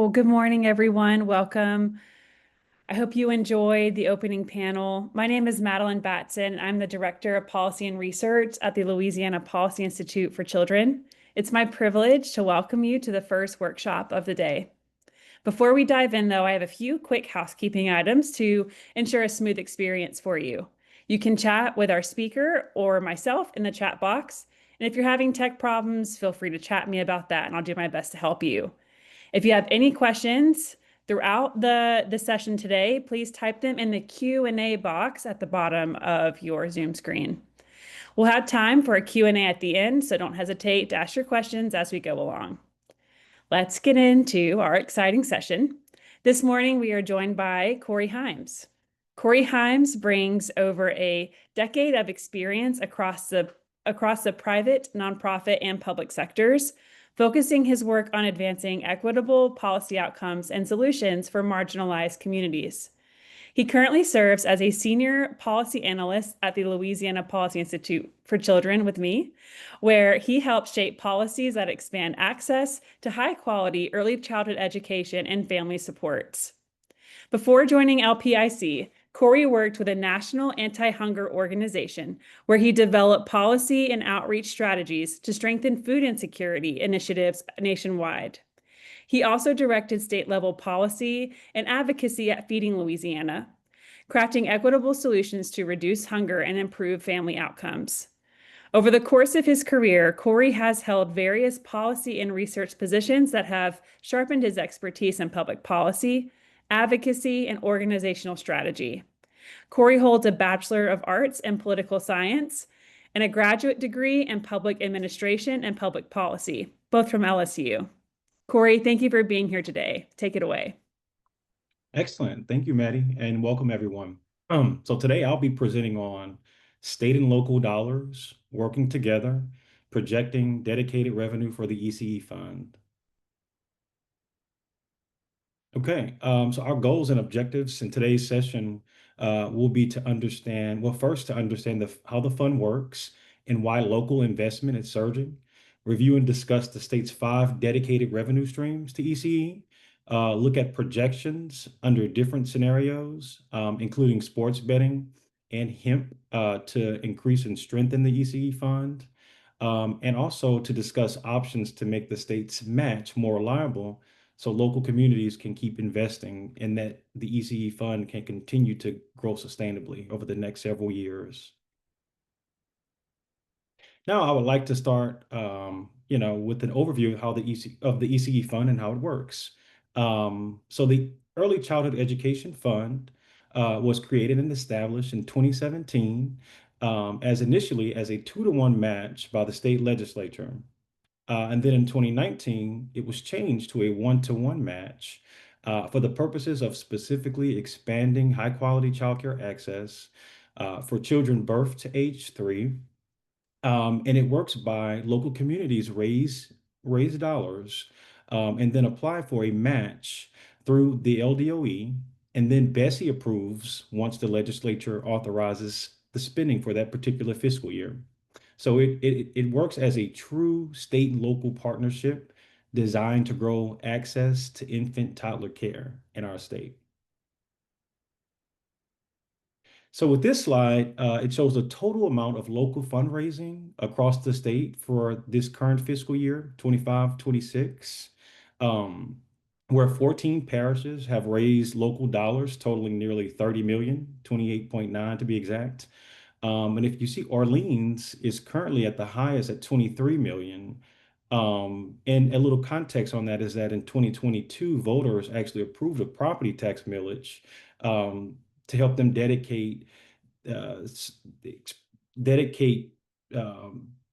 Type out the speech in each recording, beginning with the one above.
Well, good morning, everyone. Welcome. I hope you enjoyed the opening panel. My name is Madeline Batson. I'm the Director of Policy and Research at the Louisiana Policy Institute for Children. It's my privilege to welcome you to the first workshop of the day. Before we dive in, though, I have a few quick housekeeping items to ensure a smooth experience for you. You can chat with our speaker or myself in the chat box. And if you're having tech problems, feel free to chat me about that, and I'll do my best to help you. If you have any questions throughout the session today, please type them in the Q&A box at the bottom of your Zoom screen. We'll have time for a Q&A at the end, so don't hesitate to ask your questions as we go along. Let's get into our exciting session. This morning, we are joined by Corey Himes. Corey Himes brings over a decade of experience across the private, nonprofit, and public sectors, focusing his work on advancing equitable policy outcomes and solutions for marginalized communities. He currently serves as a senior policy analyst at the Louisiana Policy Institute for Children with me, where he helps shape policies that expand access to high-quality early childhood education and family supports. Before joining LPIC, Corey worked with a national anti-hunger organization where he developed policy and outreach strategies to strengthen food insecurity initiatives nationwide. He also directed state-level policy and advocacy at Feeding Louisiana, crafting equitable solutions to reduce hunger and improve family outcomes. Over the course of his career, Corey has held various policy and research positions that have sharpened his expertise in public policy, advocacy, and organizational strategy. Corey holds a Bachelor of Arts in Political Science and a graduate degree in Public Administration and Public Policy, both from LSU. Corey, thank you for being here today. Take it away. Excellent. Thank you, Maddie, and welcome everyone. So today I'll be presenting on state and local dollars working together, projecting dedicated revenue for the ECE fund. Okay, so our goals and objectives in today's session will be to understand, well, first to understand how the fund works and why local investment is surging, review and discuss the state's 5 dedicated revenue streams to ECE, look at projections under different scenarios, including sports betting and hemp to increase and strengthen the ECE fund, and also to discuss options to make the state's match more reliable so local communities can keep investing and that the ECE fund can continue to grow sustainably over the next several years. Now, I would like to start, with an overview of how the ECE fund and how it works. So the Early Childhood Education Fund was created and established in 2017 as initially as a 2-to-1 match by the state legislature. And then in 2019, it was changed to a 1-to-1 match for the purposes of specifically expanding high quality childcare access for children birth to age 3. And it works by local communities raise dollars and then apply for a match through the LDOE. And then Bessie approves once the legislature authorizes the spending for that particular fiscal year. So it works as a true state and local partnership designed to grow access to infant toddler care in our state. So with this slide, it shows the total amount of local fundraising across the state for this current fiscal year, 25-26, where 14 parishes have raised local dollars totaling nearly 30 million, 28.9 to be exact. And if you see, Orleans is currently at the highest at 23 million. And a little context on that is that in 2022, voters actually approved a property tax millage to help them uh, dedicate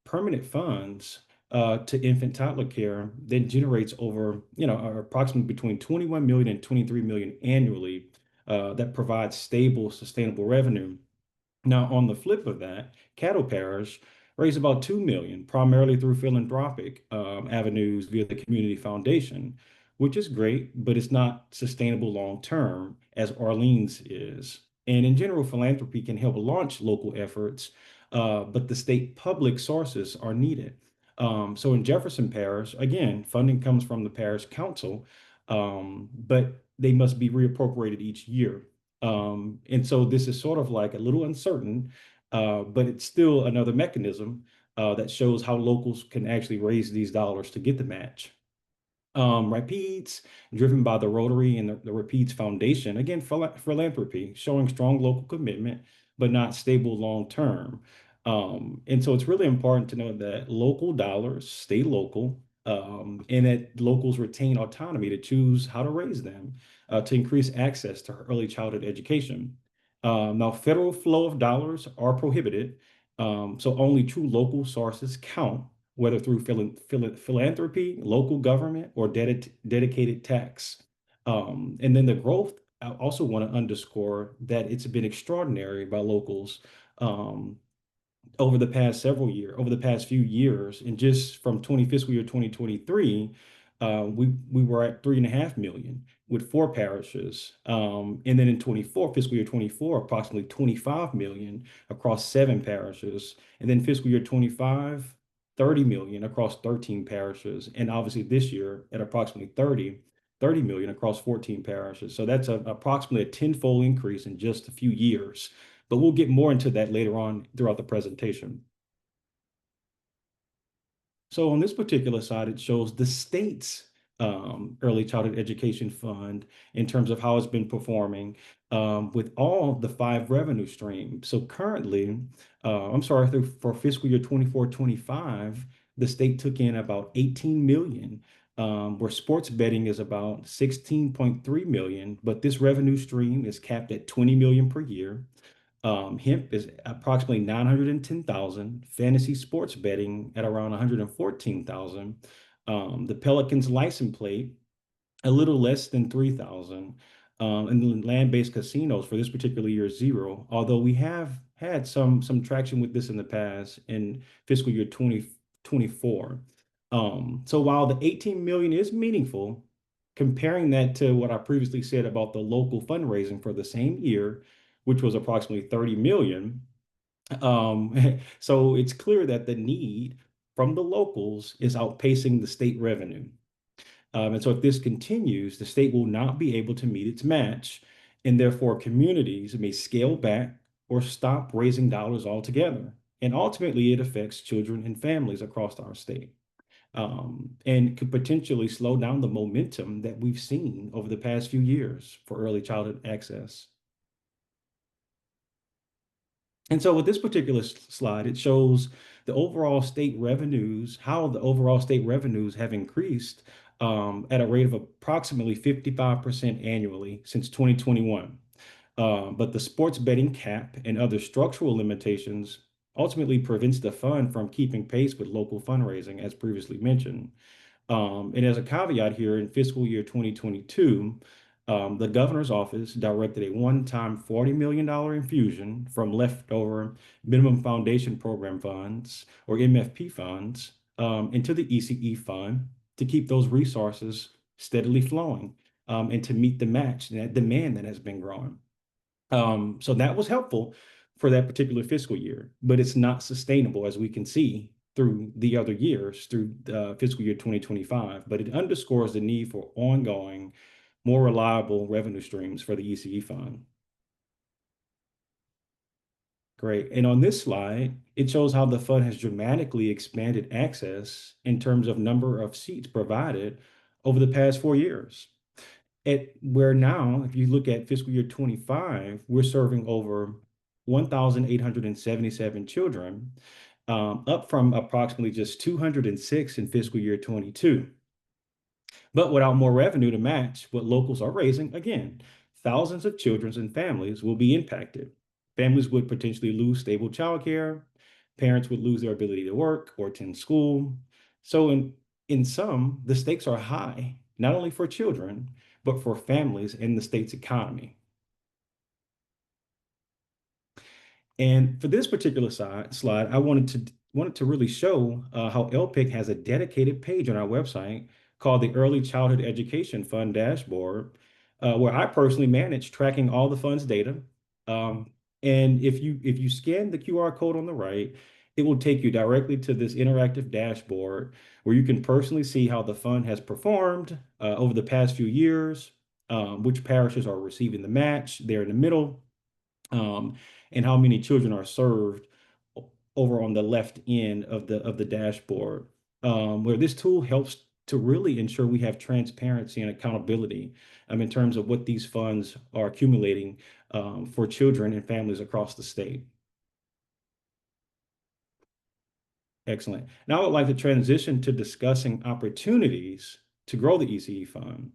permanent funds to infant toddler care that generates over, or approximately between 21 million and 23 million annually that provides stable, sustainable revenue. Now, on the flip of that, Cattle Parish raised about 2 million, primarily through philanthropic avenues via the community foundation, which is great, but it's not sustainable long term as Orleans is. And in general, philanthropy can help launch local efforts, but the state public sources are needed. So in Jefferson Parish, again, funding comes from the parish council, but they must be reappropriated each year. And so this is sort of like a little uncertain, but it's still another mechanism that shows how locals can actually raise these dollars to get the match. Rapides, driven by the Rotary and the Rapides Foundation, again, philanthropy, showing strong local commitment, but not stable long term. And so it's really important to know that local dollars stay local, and that locals retain autonomy to choose how to raise them to increase access to early childhood education. Now, federal flow of dollars are prohibited, so only true local sources count, whether through philanthropy, local government, or dedicated tax. And then the growth, I also want to underscore that it's been extraordinary by locals um, over the past few years, and just from 20 fiscal year 2023, we were at 3.5 million with four parishes, and then in 24 fiscal year 24, approximately 25 million across seven parishes, and then fiscal year 25, 30 million across 13 parishes, and obviously this year at approximately 30 million across 14 parishes. So that's approximately a tenfold increase in just a few years. But we'll get more into that later on throughout the presentation. So on this particular side, it shows the state's early childhood education fund in terms of how it's been performing with all the five revenue streams. So currently, I'm sorry, for fiscal year 24-25, the state took in about 18 million, where sports betting is about 16.3 million, but this revenue stream is capped at 20 million per year. Hemp is approximately 910,000, fantasy sports betting at around 114,000. The Pelicans license plate a little less than 3,000. And the land-based casinos for this particular year is zero, although we have had some traction with this in the past in fiscal year 2024. So while the 18 million is meaningful, comparing that to what I previously said about the local fundraising for the same year, which was approximately 30 million, so it's clear that the need from the locals is outpacing the state revenue. And so if this continues, the state will not be able to meet its match, and therefore communities may scale back or stop raising dollars altogether. And ultimately, it affects children and families across our state, and could potentially slow down the momentum that we've seen over the past few years for early childhood access. And so with this particular slide, it shows the overall state revenues, how the overall state revenues have increased at a rate of approximately 55% annually since 2021. But the sports betting cap and other structural limitations ultimately prevents the fund from keeping pace with local fundraising, as previously mentioned. And as a caveat here, in fiscal year 2022, the governor's office directed a one-time $40 million infusion from leftover minimum foundation program funds, or MFP funds, into the ECE fund to keep those resources steadily flowing, and to meet the match, that demand that has been growing. So that was helpful for that particular fiscal year, but it's not sustainable, as we can see through the other years, through fiscal year 2025. But it underscores the need for ongoing, more reliable revenue streams for the ECE fund. Great. And on this slide, it shows how the fund has dramatically expanded access in terms of number of seats provided over the past 4 years. Where now, if you look at fiscal year 25, we're serving over 1,877 children, up from approximately just 206 in fiscal year 22. But without more revenue to match what locals are raising, again, thousands of children and families will be impacted. Families would potentially lose stable childcare. Parents would lose their ability to work or attend school. So in sum, the stakes are high, not only for children, but for families and the state's economy. And for this particular slide, I wanted to really show how LPIC has a dedicated page on our website called the Early Childhood Education Fund Dashboard, where I personally manage tracking all the fund's data. And if you scan the QR code on the right, it will take you directly to this interactive dashboard where you can personally see how the fund has performed over the past few years, which parishes are receiving the match there in the middle, um, and how many children are served over on the left end of the dashboard, where this tool helps to really ensure we have transparency and accountability in terms of what these funds are accumulating for children and families across the state. Excellent. Now I would like to transition to discussing opportunities to grow the ECE fund.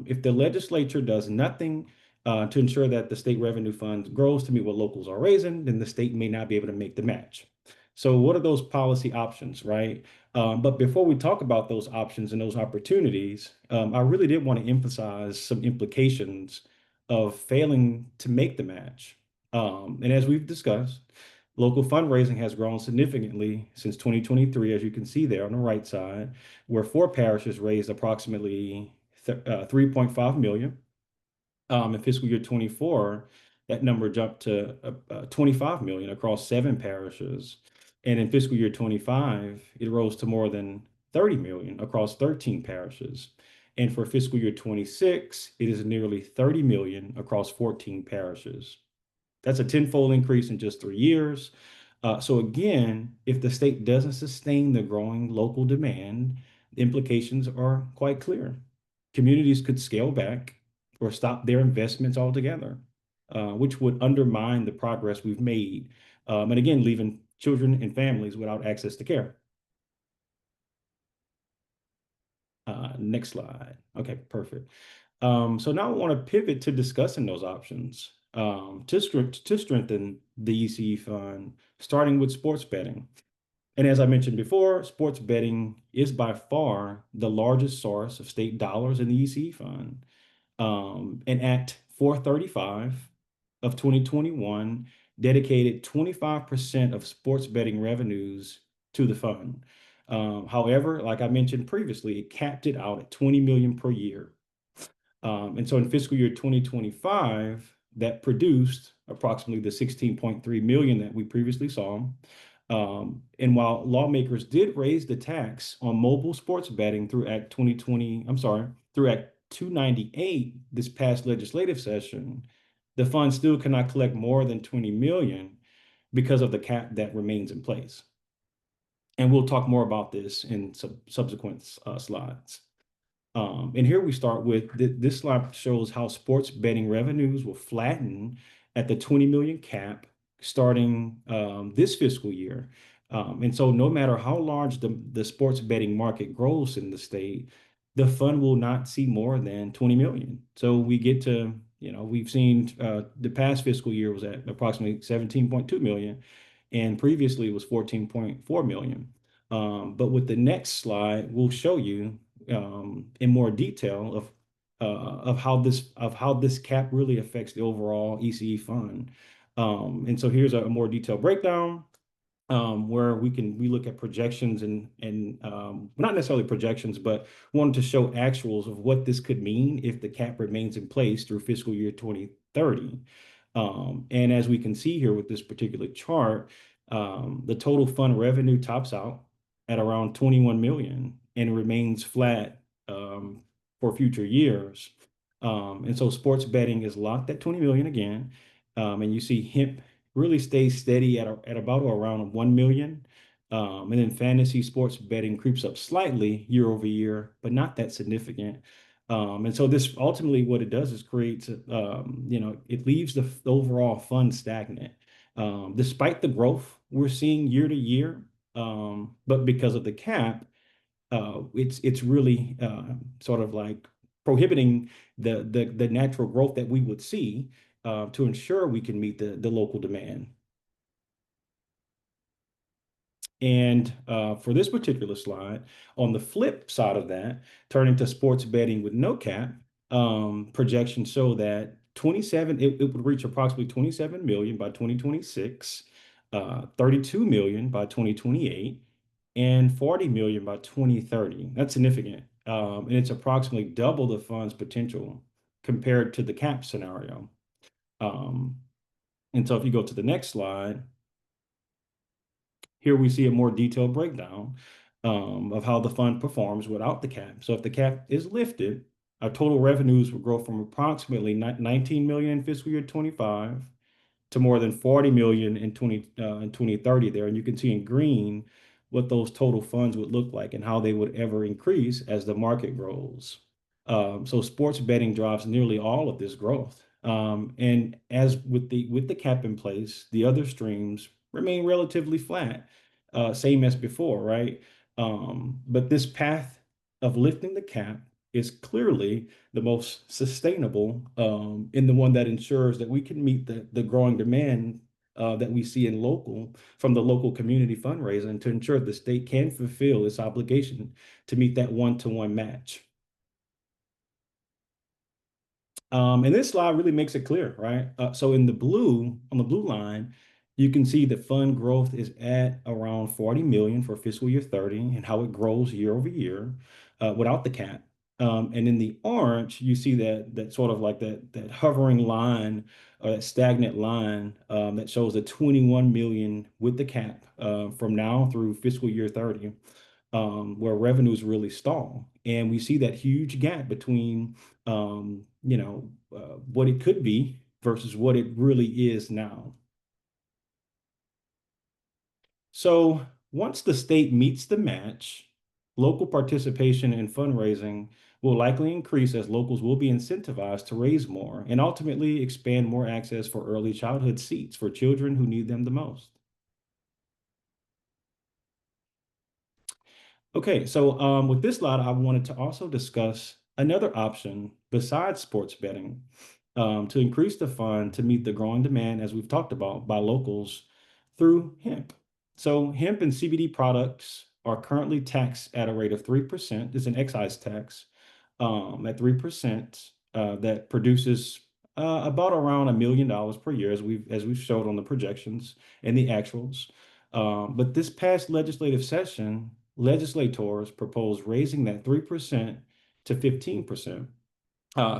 If the legislature does nothing to ensure that the state revenue fund grows to meet what locals are raising, then the state may not be able to make the match. So, what are those policy options, right? But before we talk about those options and those opportunities, I really did want to emphasize some implications of failing to make the match. And as we've discussed, local fundraising has grown significantly since 2023, as you can see there on the right side, where four parishes raised approximately 3.5 million. In fiscal year 24, that number jumped to 25 million across seven parishes. And in fiscal year 25, it rose to more than 30 million across 13 parishes. And for fiscal year 26, it is nearly 30 million across 14 parishes. That's a tenfold increase in just 3 years. So again, if the state doesn't sustain the growing local demand, the implications are quite clear. Communities could scale back or stop their investments altogether, which would undermine the progress we've made. And again, leaving children and families without access to care. Next slide. Okay, perfect. So now I want to pivot to discussing those options to strengthen the ECE fund, starting with sports betting. And as I mentioned before, sports betting is by far the largest source of state dollars in the ECE fund. And Act 435 of 2021 dedicated 25% of sports betting revenues to the fund. However, like I mentioned previously, it capped it out at 20 million per year. And so in fiscal year 2025, that produced approximately the 16.3 million that we previously saw. And while lawmakers did raise the tax on mobile sports betting through Act 2020, I'm sorry, through Act 298 this past legislative session, the fund still cannot collect more than 20 million because of the cap that remains in place. And we'll talk more about this in subsequent slides. And here we start with this slide shows how sports betting revenues will flatten at the 20 million cap starting this fiscal year. And so no matter how large the sports betting market grows in the state, the fund will not see more than 20 million. So we get to, we've seen the past fiscal year was at approximately 17.2 million, and previously it was 14.4 million. But with the next slide, we'll show you in more detail of how this cap really affects the overall ECE fund. And so here's a more detailed breakdown where we look at projections and not necessarily projections, but wanted to show actuals of what this could mean if the cap remains in place through fiscal year 2030. And as we can see here with this particular chart, the total fund revenue tops out at around 21 million and remains flat for future years. And so sports betting is locked at 20 million again. And you see hemp really stays steady at about or around 1 million. And then fantasy sports betting creeps up slightly year over year, but not that significant. And so this ultimately what it does is creates, it leaves the overall fund stagnant. Despite the growth we're seeing year to year, but because of the cap, it's really sort of like prohibiting the natural growth that we would see to ensure we can meet the local demand. And for this particular slide, on the flip side of that, turning to sports betting with no cap, projections show that it would reach approximately 27 million by 2026, 32 million by 2028, and 40 million by 2030. That's significant. And it's approximately double the fund's potential compared to the cap scenario. And so if you go to the next slide, Here we see a more detailed breakdown of how the fund performs without the cap. So if the cap is lifted, our total revenues will grow from approximately 19 million in fiscal year 25 to more than 40 million in 2030 there. And you can see in green what those total funds would look like and how they would ever increase as the market grows. So sports betting drives nearly all of this growth. And as with the cap in place, the other streams remain relatively flat, same as before, right? But this path of lifting the cap is clearly the most sustainable and the one that ensures that we can meet the growing demand that we see in local from the local community fundraiser and to ensure the state can fulfill its obligation to meet that one-to-one match. And this slide really makes it clear, right? So in the blue, on the blue line, you can see that fund growth is at around 40 million for fiscal year 30 and how it grows year over year without the cap. And in the orange, you see that sort of like that hovering line or that stagnant line that shows the 21 million with the cap from now through fiscal year 30, where revenues really stall. And we see that huge gap between what it could be versus what it really is now. So once the state meets the match, local participation in fundraising will likely increase as locals will be incentivized to raise more and ultimately expand more access for early childhood seats for children who need them the most. Okay, so with this slide, I wanted to also discuss another option besides sports betting to increase the fund to meet the growing demand, as we've talked about, by locals through hemp. So hemp and CBD products are currently taxed at a rate of 3%. It's an excise tax at 3% that produces about around $1 million per year, as we've showed on the projections and the actuals. But this past legislative session, legislators proposed raising that 3% to 15%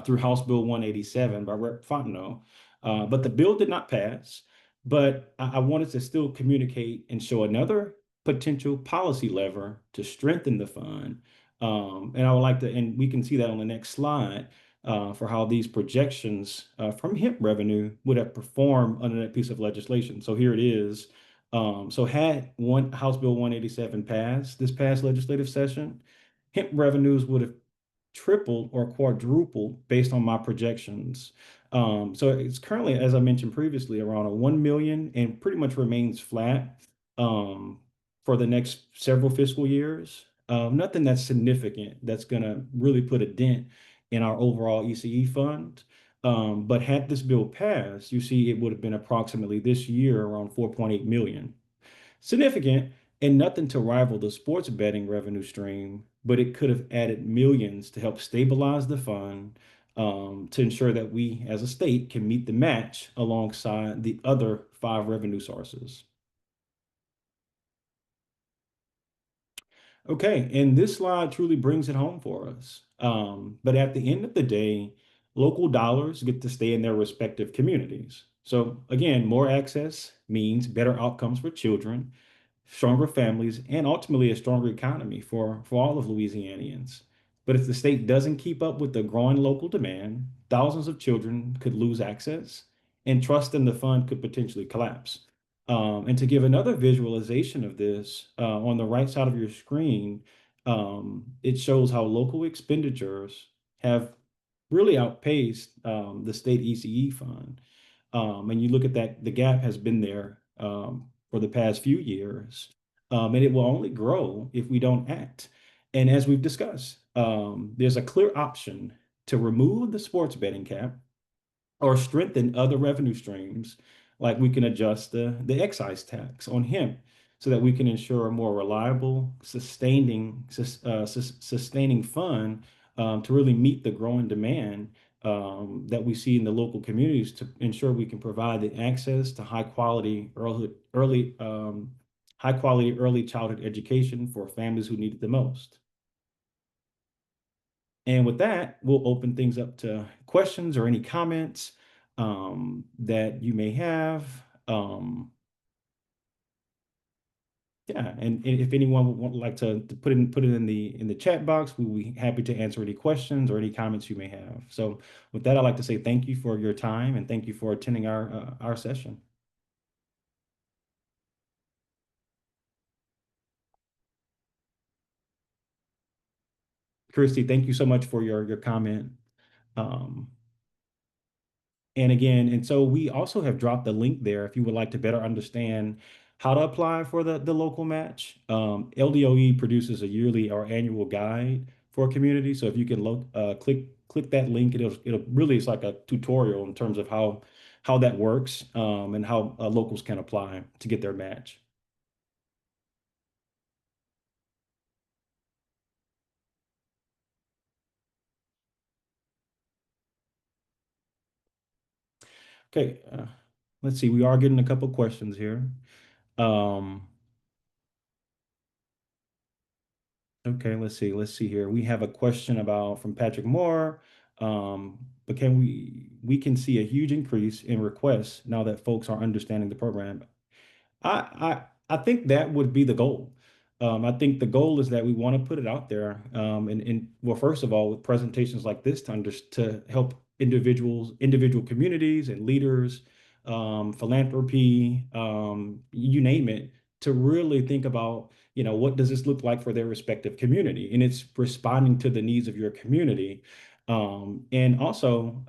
through House Bill 187 by Rep. Fontenot. But the bill did not pass. But I wanted to still communicate and show another potential policy lever to strengthen the fund. And I would like to, and we can see that on the next slide for how these projections from hemp revenue would have performed under that piece of legislation. So here it is. So had one House Bill 187 passed this past legislative session, hemp revenues would have tripled or quadrupled based on my projections. So it's currently, as I mentioned previously, around a 1 million and pretty much remains flat um, for the next several fiscal years. Nothing that's significant that's going to really put a dent in our overall ECE fund. But had this bill passed, you see it would have been approximately this year around 4.8 million. Significant and nothing to rival the sports betting revenue stream, but it could have added millions to help stabilize the fund to ensure that we as a state can meet the match alongside the other five revenue sources. Okay, and this slide truly brings it home for us. But at the end of the day, local dollars get to stay in their respective communities. So again, more access means better outcomes for children, stronger families, and ultimately a stronger economy for all of Louisianians. But if the state doesn't keep up with the growing local demand, thousands of children could lose access, and trust in the fund could potentially collapse. And to give another visualization of this, on the right side of your screen, it shows how local expenditures have really outpaced the state ECE fund. And you look at that, the gap has been there for the past few years, and it will only grow if we don't act. And as we've discussed, there's a clear option to remove the sports betting cap or strengthen other revenue streams, like we can adjust the excise tax on hemp so that we can ensure a more reliable, sustaining fund to really meet the growing demand that we see in the local communities to ensure we can provide the access to high quality early childhood education for families who need it the most. And with that, we'll open things up to questions or any comments that you may have. Yeah, and if anyone would like to put it in the chat box, we'll be happy to answer any questions or any comments you may have. So with that, I'd like to say thank you for your time and thank you for attending our session. Christy, thank you so much for your comment. Um, And again, and so we also have dropped the link there if you would like to better understand how to apply for the local match. LDOE produces a yearly or annual guide for a community. So if you can click that link, it'll really, it's like a tutorial in terms of how that works, and how locals can apply to get their match. Okay, let's see. We are getting a couple questions here. Um, Okay, let's see. Let's see here. We have a question about from Patrick Moore. But can we can see a huge increase in requests now that folks are understanding the program. I think that would be the goal. I think the goal is that we want to put it out there. And well, first of all, with presentations like this to help individual communities and leaders, philanthropy, you name it, to really think about, what does this look like for their respective community? And it's responding to the needs of your community. And also,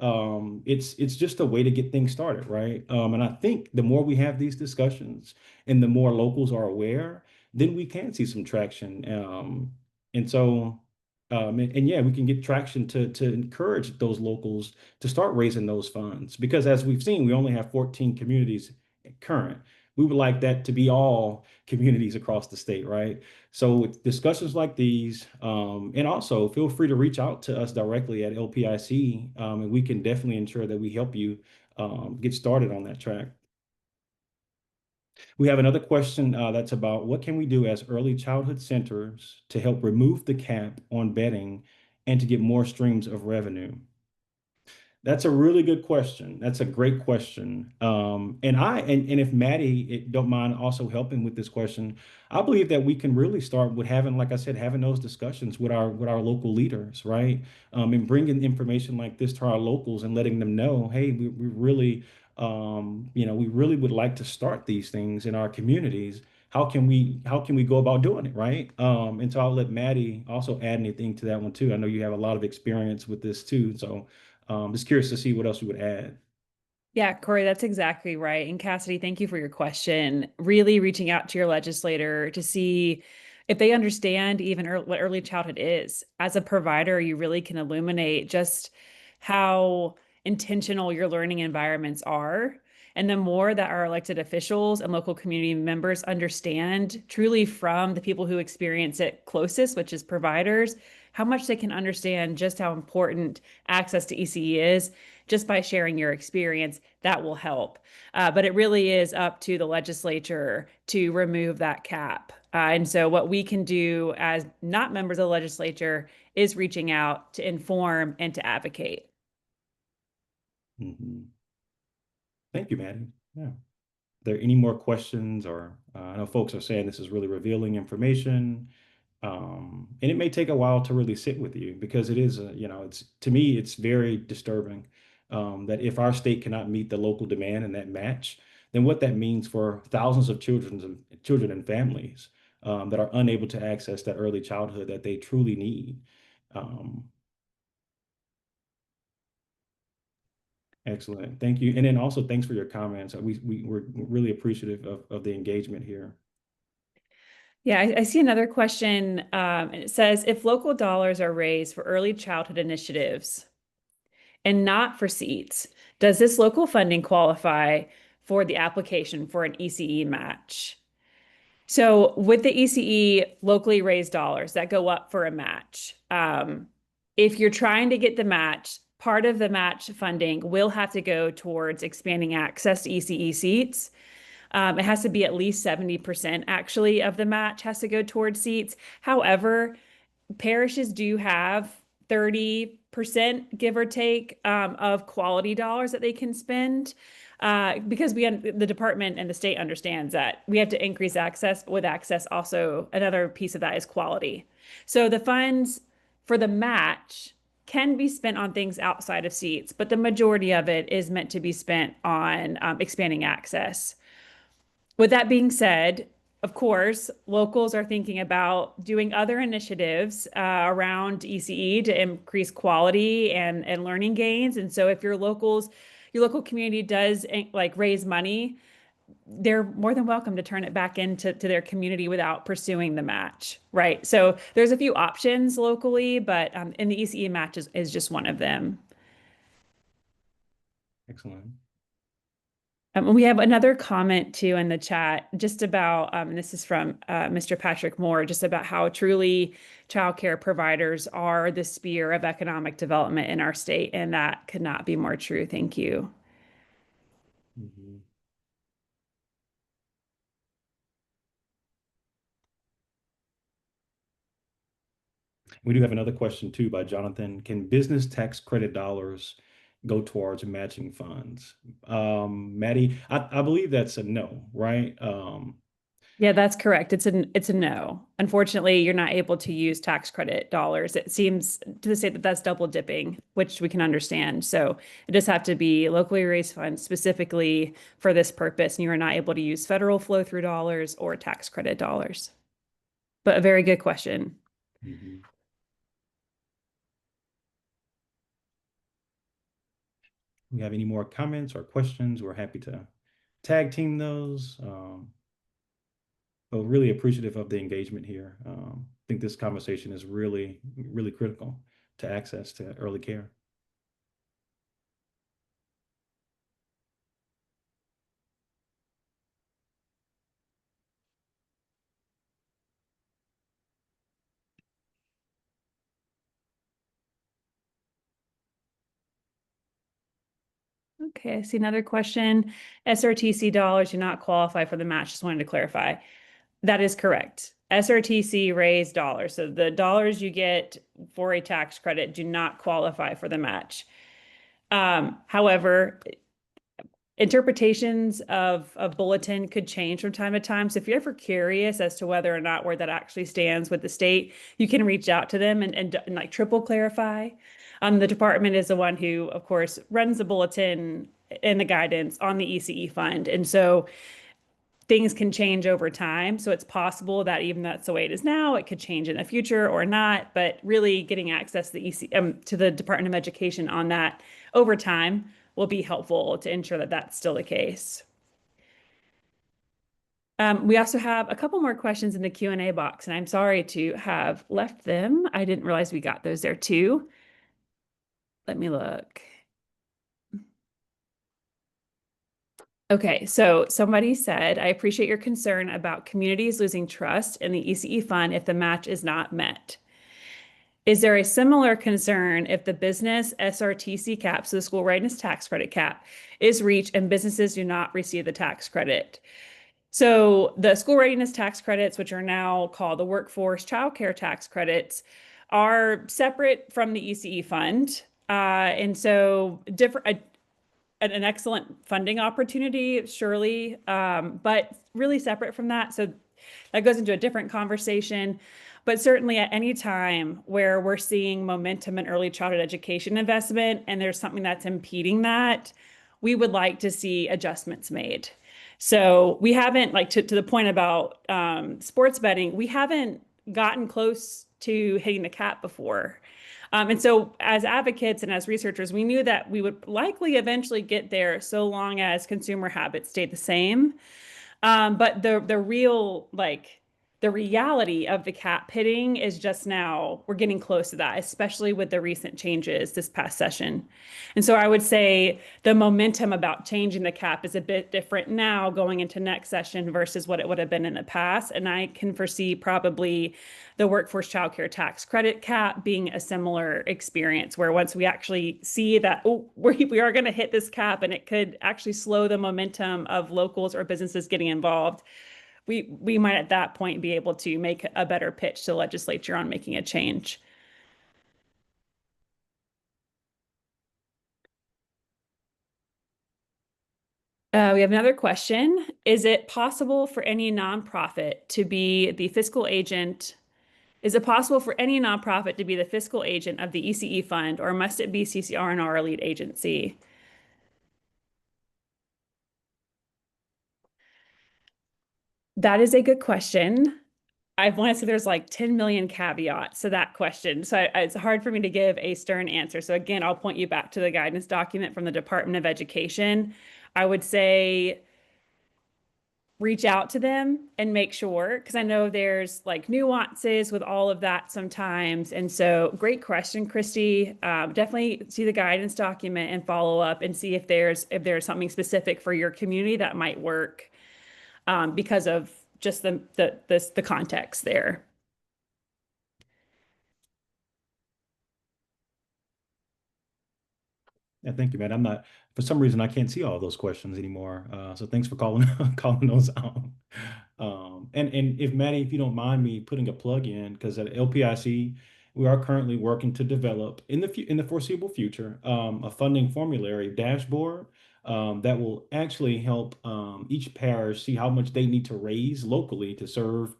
it's just a way to get things started, right? And I think the more we have these discussions, and the more locals are aware, then we can see some traction. And so, and yeah, we can get traction to encourage those locals to start raising those funds. Because as we've seen, we only have 14 communities current. We would like that to be all communities across the state, right? So with discussions like these, and also feel free to reach out to us directly at LPIC, and we can definitely ensure that we help you get started on that track. We have another question that's about what can we do as early childhood centers to help remove the cap on betting and to get more streams of revenue? That's a really good question. That's a great question. And if don't mind also helping with this question, I believe that we can really start with having, like I said, having those discussions with our local leaders, right? And bringing information like this to our locals and letting them know, hey, we really, we really would like to start these things in our communities. How can we go about doing it, right? And so I'll let Maddie also add anything to that one too. I know you have a lot of experience with this too, so. Just curious to see what else you would add. Yeah, Corey, that's exactly right. And Cassidy, thank you for your question. Really reaching out to your legislator to see if they understand even what early childhood is. As a provider, you really can illuminate just how intentional your learning environments are. And the more that our elected officials and local community members understand truly from the people who experience it closest, which is providers, how much they can understand just how important access to ECE is just by sharing your experience, that will help. But it really is up to the legislature to remove that cap. And so, what we can do as not members of the legislature is reaching out to inform and to advocate. Mhm. Thank you, Maddie. Yeah. Are there any more questions or I know folks are saying this is really revealing information. And it may take a while to really sit with you because it is, it's to me, it's very disturbing that if our state cannot meet the local demand and that match, then what that means for thousands of children and families that are unable to access that early childhood that they truly need. Um, Excellent. Thank you. And then also thanks for your comments. We're really appreciative of the engagement here. Yeah, I see another question. And it says if local dollars are raised for early childhood initiatives and not for seats, does this local funding qualify for the application for an ECE match? So with the ECE locally raised dollars that go up for a match, if you're trying to get the match, part of the match funding will have to go towards expanding access to ECE seats. It has to be at least 70% actually of the match has to go towards seats. However, parishes do have 30%, give or take, of quality dollars that they can spend. because the department and the state understands that we have to increase access, but with access, also another piece of that is quality. So the funds for the match can be spent on things outside of seats, but the majority of it is meant to be spent on expanding access. With that being said, of course, locals are thinking about doing other initiatives around ECE to increase quality and learning gains. And so if your local community does like raise money, they're more than welcome to turn it back into their community without pursuing the match, right? So there's a few options locally, but and the ECE match is just one of them. Excellent. We have another comment too in the chat just about, this is from Mr. Patrick Moore, just about how truly childcare providers are the spear of economic development in our state. And that could not be more true. Thank you. Mhm. We do have another question too by Jonathan. Can business tax credit dollars go towards matching funds? Maddie, I believe that's a no, right? Yeah, that's correct. It's a no. Unfortunately, you're not able to use tax credit dollars. It seems to the state that that's double dipping, which we can understand. So it does have to be locally raised funds specifically for this purpose, and you are not able to use federal flow through dollars or tax credit dollars. But a very good question. Mhm. We have any more comments or questions? We're happy to tag team those. But really appreciative of the engagement here. I think this conversation is really, really critical to access to early care. Okay, I see another question. SRTC dollars do not qualify for the match. Just wanted to clarify. That is correct. SRTC raised dollars. So the dollars you get for a tax credit do not qualify for the match. However, interpretations of a bulletin could change from time to time. So if you're ever curious as to whether or not where that actually stands with the state, you can reach out to them and like triple clarify. The department is the one who, of course, runs the bulletin and the guidance on the ECE fund. And so things can change over time. So it's possible that even that's the way it is now, it could change in the future or not. But really getting access to the to the Department of Education on that over time will be helpful to ensure that that's still the case. We also have a couple more questions in the Q&A box, and I'm sorry to have left them. I didn't realize we got those there too. Let me look. Okay, so somebody said, I appreciate your concern about communities losing trust in the ECE fund if the match is not met. Is there a similar concern if the business SRTC cap, so the school readiness tax credit cap, is reached and businesses do not receive the tax credit? So the school readiness tax credits, which are now called the workforce child care tax credits, are separate from the ECE fund. And so different, an excellent funding opportunity, surely, but really separate from that. So that goes into a different conversation. But certainly at any time where we're seeing momentum in early childhood education investment and there's something that's impeding that, we would like to see adjustments made. So we haven't, like to the point about sports betting, we haven't gotten close to hitting the cap before. And so, as advocates and as researchers, we knew that we would likely eventually get there so long as consumer habits stayed the same. But the real the reality of the cap hitting is just now we're getting close to that, especially with the recent changes this past session. And so I would say the momentum about changing the cap is a bit different now going into next session versus what it would have been in the past. And I can foresee probably the workforce child care tax credit cap being a similar experience where once we actually see that, oh, we are going to hit this cap and it could actually slow the momentum of locals or businesses getting involved, we might at that point be able to make a better pitch to the legislature on making a change. We have another question. Is it possible for any nonprofit to be the fiscal agent? Is it possible for any nonprofit to be the fiscal agent of the ECE fund, or must it be CCR&R or lead agency? That is a good question. I want to say there's like 10 million caveats to that question. So it's hard for me to give a stern answer. So again, I'll point you back to the guidance document from the Department of Education. I would say reach out to them and make sure, because I know there's like nuances with all of that sometimes. And so, great question, Christy. Definitely see the guidance document and follow up and see if there's something specific for your community that might work because of just the context there. Yeah, thank you, man. I'm not, for some reason, I can't see all those questions anymore. So thanks for calling calling those out. And if Maddie, if you don't mind me putting a plug in, because at LPIC, we are currently working to develop in the foreseeable future a funding formulary dashboard that will actually help each parish see how much they need to raise locally to serve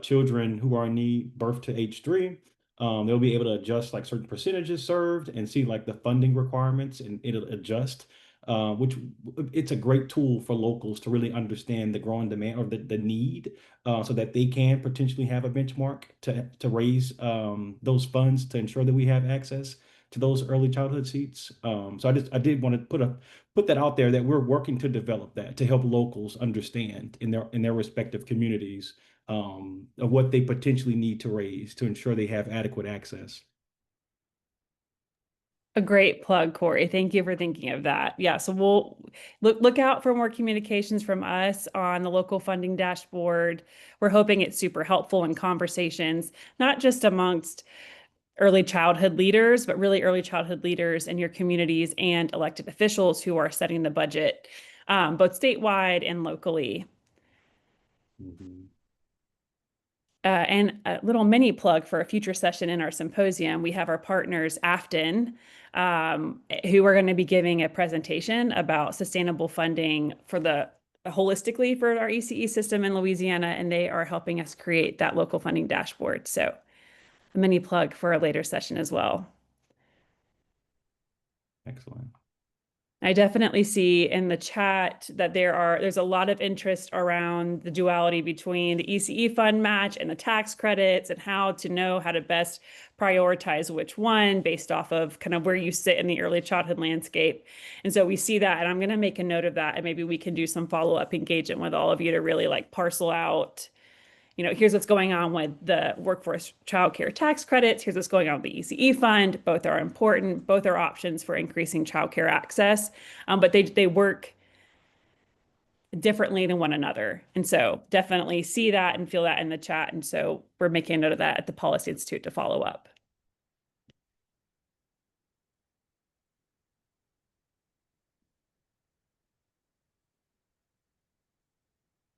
children who are in need birth to age 3. They'll be able to adjust like certain percentages served and see like the funding requirements and it'll adjust, which it's a great tool for locals to really understand the growing demand or the need so that they can potentially have a benchmark to raise those funds to ensure that we have access to those early childhood seats. So I did want to put that out there that we're working to develop that to help locals understand in their respective communities of what they potentially need to raise to ensure they have adequate access. A great plug, Corey. Thank you for thinking of that. Yeah, so we'll look out for more communications from us on the local funding dashboard. We're hoping it's super helpful in conversations, not just amongst early childhood leaders, but really early childhood leaders in your communities and elected officials who are setting the budget, both statewide and locally. Mhm. And a little mini plug for a future session in our symposium, we have our partners, Afton, who are going to be giving a presentation about sustainable funding for the holistically for our ECE system in Louisiana, and they are helping us create that local funding dashboard. So a mini plug for a later session as well. Excellent. I definitely see in the chat that there's a lot of interest around the duality between the ECE fund match and the tax credits and how to know how to best prioritize which one based off of kind of where you sit in the early childhood landscape. And so we see that, and I'm going to make a note of that, and maybe we can do some follow-up engagement with all of you to really like parcel out, here's what's going on with the workforce childcare tax credits. Here's what's going on with the ECE fund. Both are important. Both are options for increasing childcare access, but they work differently than one another. And so definitely see that and feel that in the chat. And so we're making a note of that at the Policy Institute to follow up.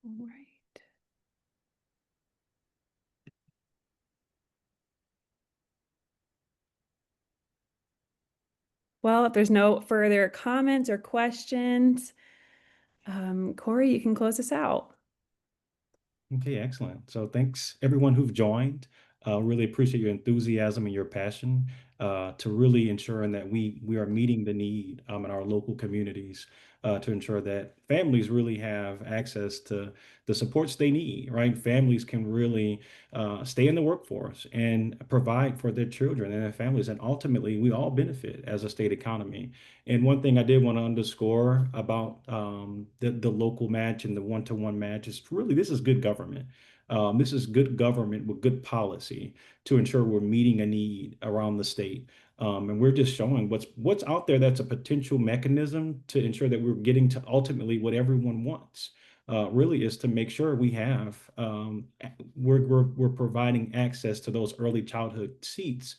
All right. Well, if there's no further comments or questions, Corey, you can close us out. Okay, excellent. So thanks everyone who've joined. Really appreciate your enthusiasm and your passion to really ensuring that we are meeting the need in our local communities to ensure that families really have access to the supports they need, right? Families can really stay in the workforce and provide for their children and their families, and ultimately we all benefit as a state economy. And one thing I did want to underscore about the local match and the one-to-one match is really this is good government. This is good government with good policy to ensure we're meeting a need around the state. And we're just showing what's out there that's a potential mechanism to ensure that we're getting to ultimately what everyone wants. Really is to make sure we have we're providing access to those early childhood seats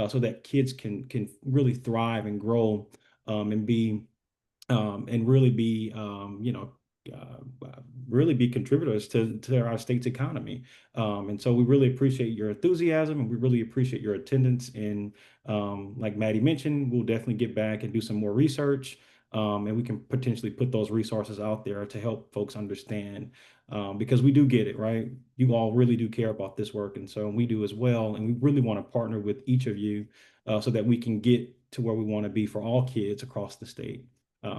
so that kids can really thrive and grow and be and really be really be contributors to our state's economy. And so we really appreciate your enthusiasm and we really appreciate your attendance. And like Maddie mentioned, we'll definitely get back and do some more research And we can potentially put those resources out there to help folks understand, because we do get it, right? You all really do care about this work, and so we do as well. And we really want to partner with each of you so that we can get to where we want to be for all kids across the state.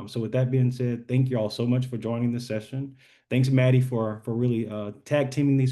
So with that being said, thank you all so much for joining this session. Thanks, Maddie, for really tag teaming these